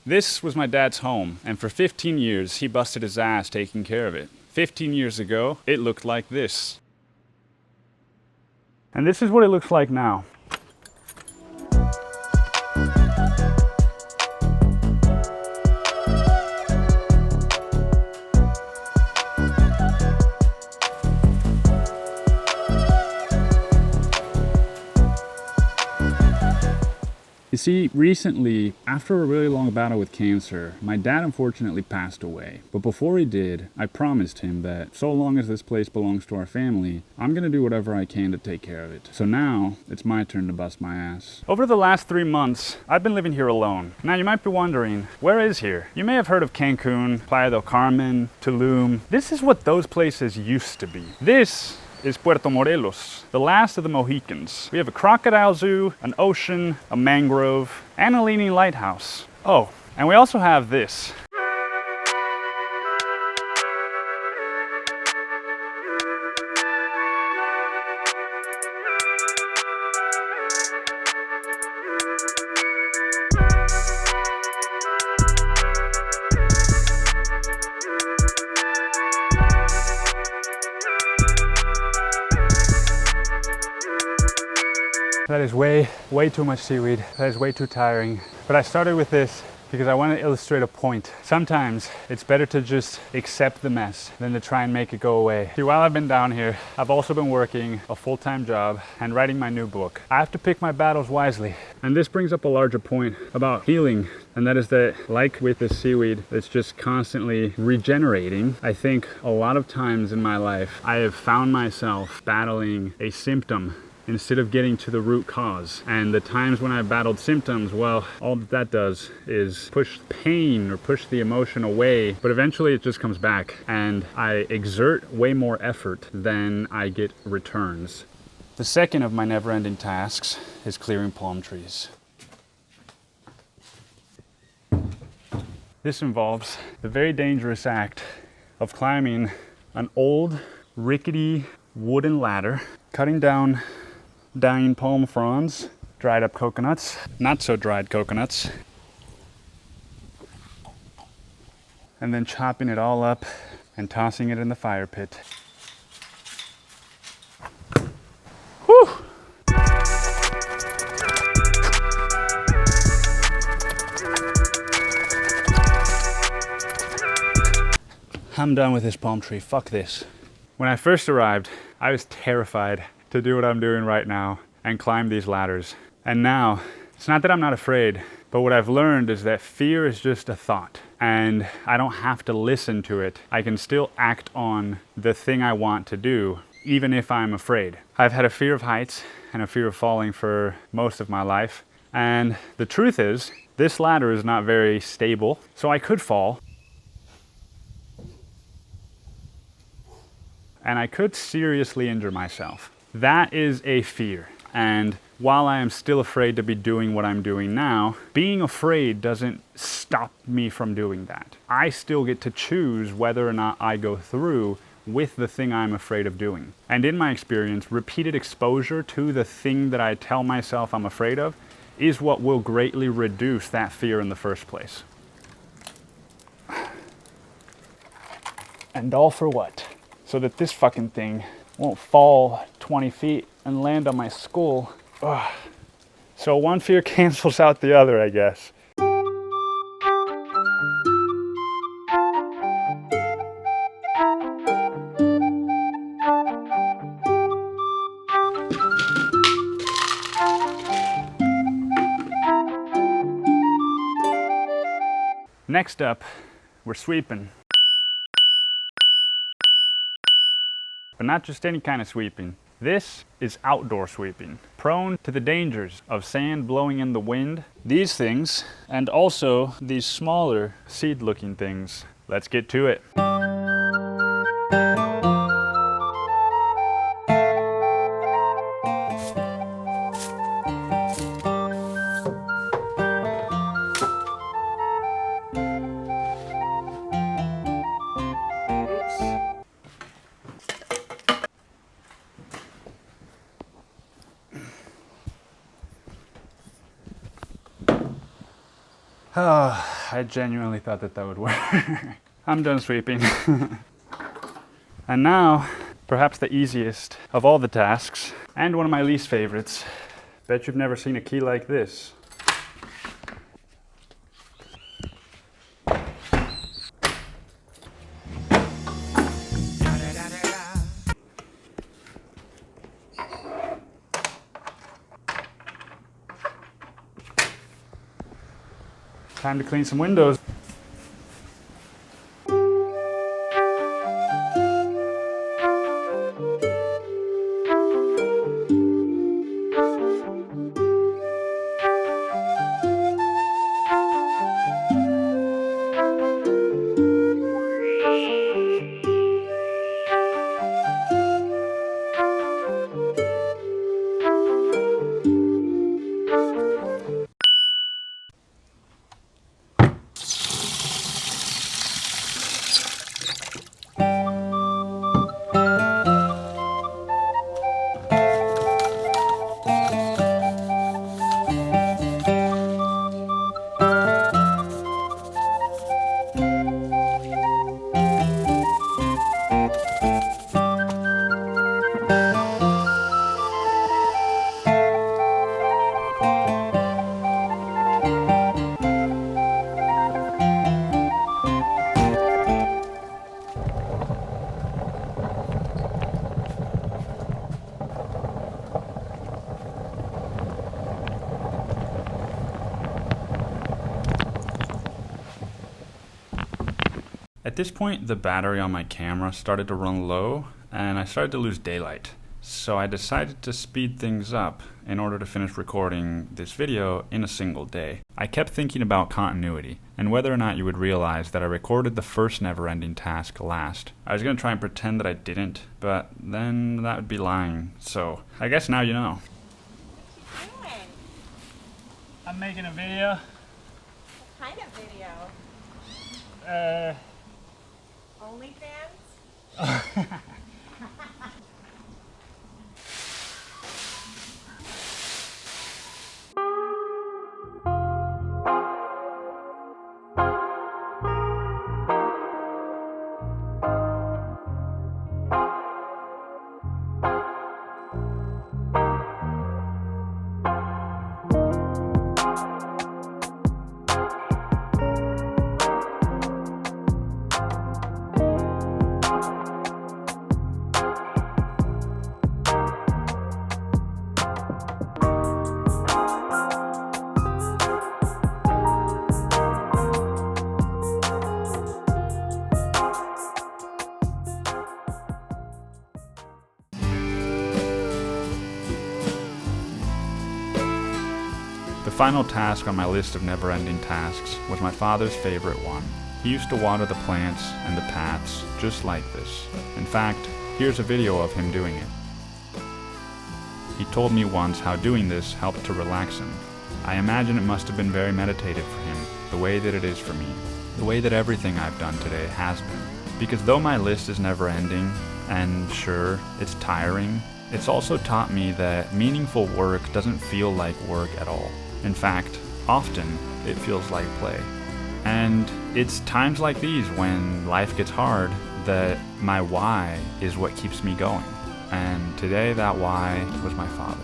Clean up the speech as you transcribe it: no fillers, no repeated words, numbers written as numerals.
This was my dad's home, and for 15 years he busted his ass taking care of it. 15 years ago, it looked like this. And this is what it looks like now. You see, recently, after a really long battle with cancer, my dad unfortunately passed away. But before he did, I promised him that so long as this place belongs to our family, I'm gonna do whatever I can to take care of it. So now, it's my turn to bust my ass. Over the last 3 months, I've been living here alone. Now you might be wondering, where is here? You may have heard of Cancun, Playa del Carmen, Tulum. This is what those places used to be. This is Puerto Morelos, the last of the Mohicans. We have a crocodile zoo, an ocean, a mangrove, and a leaning lighthouse. Oh, and we also have this. That is way too much seaweed. That is way too tiring. But I started with this because I want to illustrate a point. Sometimes it's better to just accept the mess than to try and make it go away. See, while I've been down here, I've also been working a full-time job and writing my new book. I have to pick my battles wisely. And this brings up a larger point about healing. And that is that, like with this seaweed that's just constantly regenerating, I think a lot of times in my life, I have found myself battling a symptom instead of getting to the root cause. And the times when I've battled symptoms, well, all that does is push pain or push the emotion away, but eventually it just comes back and I exert way more effort than I get returns. The second of my never-ending tasks is clearing palm trees. This involves the very dangerous act of climbing an old, rickety wooden ladder, cutting down dying palm fronds, dried up coconuts, not so dried coconuts, and then chopping it all up and tossing it in the fire pit. Whew! I'm done with this palm tree, fuck this. When I first arrived, I was terrified to do what I'm doing right now and climb these ladders. And now, it's not that I'm not afraid, but what I've learned is that fear is just a thought and I don't have to listen to it. I can still act on the thing I want to do, even if I'm afraid. I've had a fear of heights and a fear of falling for most of my life. And the truth is, this ladder is not very stable, so I could fall. And I could seriously injure myself. That is a fear. And while I am still afraid to be doing what I'm doing now, being afraid doesn't stop me from doing that. I still get to choose whether or not I go through with the thing I'm afraid of doing. And in my experience, repeated exposure to the thing that I tell myself I'm afraid of is what will greatly reduce that fear in the first place. And all for what? So that this fucking thing won't fall 20 feet and land on my skull. Ugh. So one fear cancels out the other, I guess. Next up, we're sweeping. But not just any kind of sweeping. This is outdoor sweeping, prone to the dangers of sand blowing in the wind. These things, and also these smaller seed-looking things. Let's get to it. I genuinely thought that would work. I'm done sweeping. And now, perhaps the easiest of all the tasks, and one of my least favorites. Bet you've never seen a key like this. Time to clean some windows. At this point, the battery on my camera started to run low, and I started to lose daylight. So I decided to speed things up in order to finish recording this video in a single day. I kept thinking about continuity, and whether or not you would realize that I recorded the first never-ending task last. I was going to try and pretend that I didn't, but then that would be lying, so I guess now you know. What you doing? I'm making a video. What kind of video? OnlyFans? The final task on my list of never-ending tasks was my father's favorite one. He used to water the plants and the paths just like this. In fact, here's a video of him doing it. He told me once how doing this helped to relax him. I imagine it must have been very meditative for him, the way that it is for me, the way that everything I've done today has been. Because though my list is never-ending, and sure, it's tiring, it's also taught me that meaningful work doesn't feel like work at all. In fact, often it feels like play. And it's times like these when life gets hard that my why is what keeps me going. And today that why was my father.